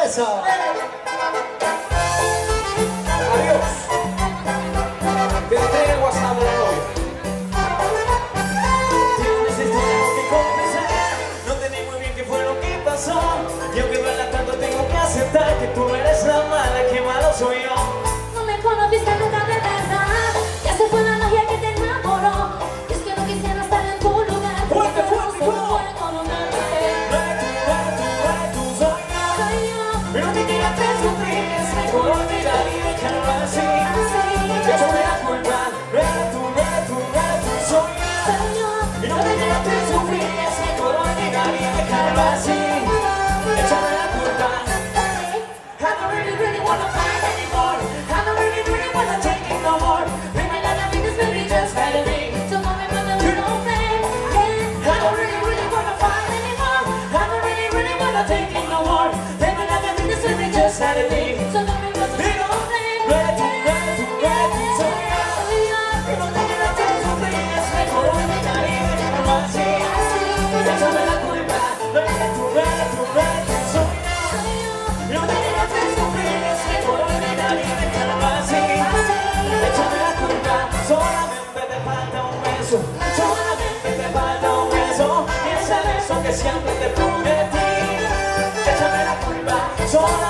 Eso. Adiós. Te entregué el WhatsApp de la novia. Tienes tengo que confesar, no entendí muy bien qué fue lo que pasó. Y aunque duela tanto tengo que aceptar que tú eres la mala, que malo soy yo. No me conociste nunca de verdad, ya se fue la magia que te enamoró. Y es que no quisiera estar en tu lugar. Fuerte, fuerte, No fue con una mujer. No eres tú, soy yo. Soy yo. Pero no te quieras hacer sufrir, es mejor olvidar y dejarlo así. Te echame la culpa, no eres tú, soy yo. Soy yo. Y no te quieras hacer sufrir, es mejor olvidar y dejarlo así. Échame la culpa. I don't really wanna fight anymore. I don't really wanna take it no more. Maybe not having this baby just had a ring. So come and remember we don't play. I don't really wanna fight anymore. I don't really wanna take it no more. Maybe not having this baby just had a ring. So come and remember we don't play. No eres tú, soy yo. Y no te quieras hacer sufrir, es mejor olvidar y dejarlo así. Échame la culpa. No eres tú, soy yo. Y no te quieras hacer sufrir, es mejor olvidar y dejarlo así. Échame la culpa. Solamente te falta un beso. Solamente te falta un beso. Y ese beso que siempre te prometí. Échame la culpa. Solamente